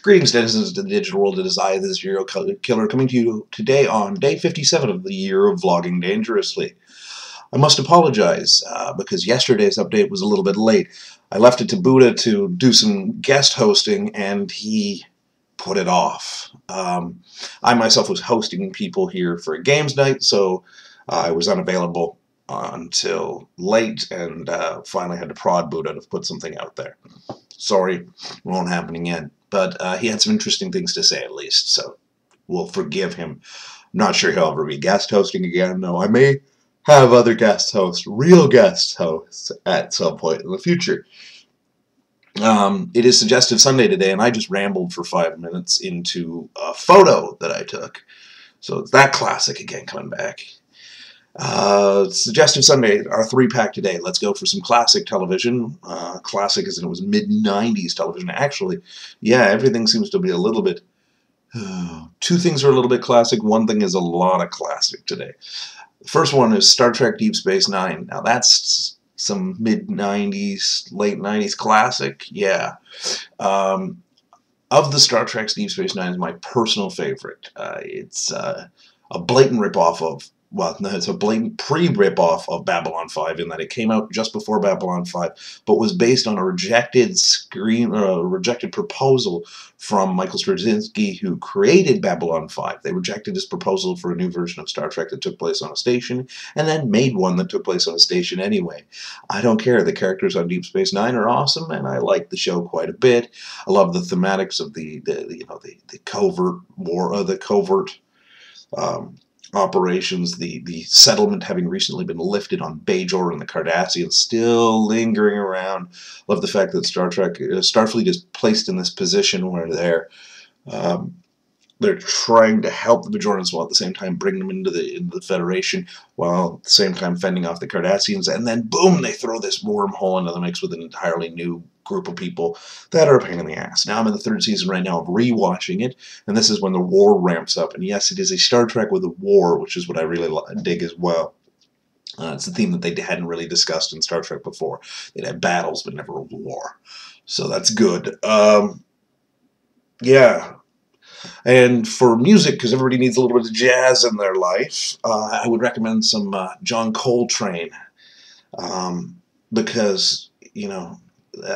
Greetings, denizens of the digital world. It is I, the Serial Killer, coming to you today on day 57 of the year of vlogging dangerously. I must apologize because yesterday's update was a little bit late. I left it to Buddha to do some guest hosting, and he put it off. I myself was hosting people here for a games night, so I was unavailable until late, and finally had to prod Buddha to put something out there. Sorry, won't happen again. But he had some interesting things to say, at least, so we'll forgive him. I'm not sure he'll ever be guest hosting again, though I may have other guest hosts, real guest hosts, at some point in the future. It is Suggestive Sunday today, and I just rambled for 5 minutes into a photo that I took. So it's that classic again coming back. Suggestive Sunday, our 3-pack today. Let's go for some classic television. Classic as in it was mid-90s television. Actually, yeah, everything seems to be a little bit... two things are a little bit classic. One thing is a lot of classic today. The first one is Star Trek Deep Space Nine. Now that's some mid-90s, late 90s classic. Yeah. Of the Star Trek's Deep Space Nine is my personal favorite. It's a blatant ripoff of... Well, no, it's a blatant pre-rip-off of Babylon 5 in that it came out just before Babylon 5, but was based on a rejected proposal from Michael Straczynski, who created Babylon 5. They rejected his proposal for a new version of Star Trek that took place on a station, and then made one that took place on a station anyway. I don't care. The characters on Deep Space Nine are awesome, and I like the show quite a bit. I love the thematics of the covert war, the covert operations, the settlement having recently been lifted on Bajor and the Cardassians still lingering around. Love the fact that Starfleet is placed in this position where they're trying to help the Bajorans while at the same time bring them into the Federation, while at the same time fending off the Cardassians, and then boom, they throw this wormhole into the mix with an entirely new group of people that are a pain in the ass. Now I'm in the 3rd season right now of rewatching it, and this is when the war ramps up. And yes, it is a Star Trek with a war, which is what I really dig as well. It's a theme that they hadn't really discussed in Star Trek before. They'd had battles, but never a war. So that's good. Yeah. And for music, because everybody needs a little bit of jazz in their life, I would recommend some John Coltrane. Because, you know,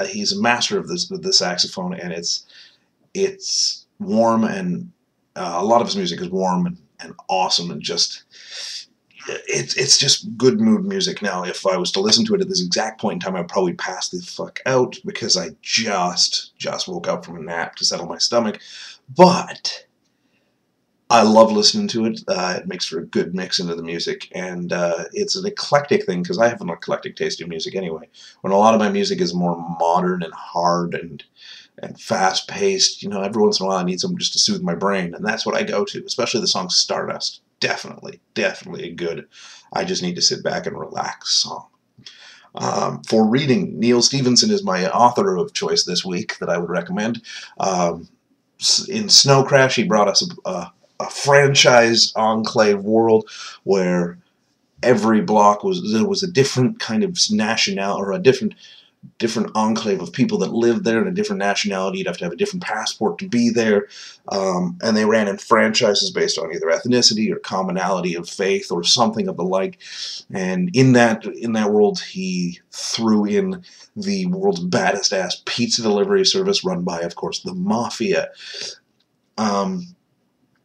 he's a master of the saxophone, and it's warm, and a lot of his music is warm and awesome, and just it's just good mood music. Now, if I was to listen to it at this exact point in time, I'd probably pass the fuck out because I just woke up from a nap to settle my stomach. But I love listening to it. It makes for a good mix into the music, and it's an eclectic thing, because I have an eclectic taste in music anyway. When a lot of my music is more modern and hard and fast-paced, you know, every once in a while I need something just to soothe my brain, and that's what I go to, especially the song Stardust. Definitely a good, I just need to sit back and relax song. For reading, Neil Stephenson is my author of choice this week that I would recommend. In Snow Crash, he brought us a franchise enclave world where every block was a different kind of nationality, or a different enclave of people that lived there, and a different nationality. You'd have to have a different passport to be there, and they ran in franchises based on either ethnicity or commonality of faith or something of the like. And in that world, he threw in the world's baddest ass pizza delivery service run by, of course, the Mafia.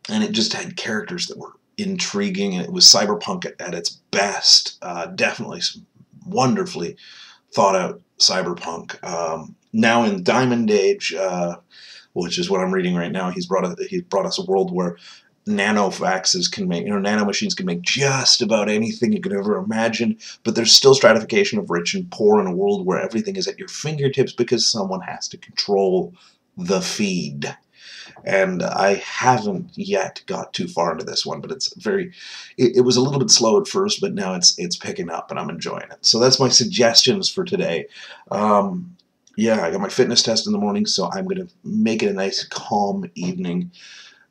And it just had characters that were intriguing, and it was cyberpunk at its best. Definitely some wonderfully thought out cyberpunk. Now in Diamond Age, which is what I'm reading right now, he's brought us a world where nanofaxes can make, nanomachines can make just about anything you could ever imagine, but there's still stratification of rich and poor in a world where everything is at your fingertips because someone has to control the feed. And I haven't yet got too far into this one, but it's it was a little bit slow at first, but now it's picking up, and I'm enjoying it. So that's my suggestions for today. Yeah, I got my fitness test in the morning, so I'm going to make it a nice, calm evening,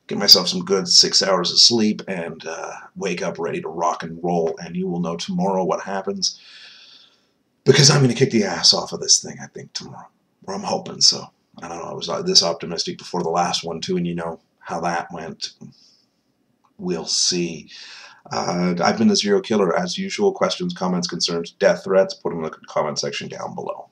get myself some good 6 hours of sleep, and wake up ready to rock and roll, and you will know tomorrow what happens, because I'm going to kick the ass off of this thing, I think, tomorrow, or I'm hoping so. I don't know, I was this optimistic before the last one too, and you know how that went. We'll see. I've been the Zero Killer. As usual, questions, comments, concerns, death threats, put them in the comment section down below.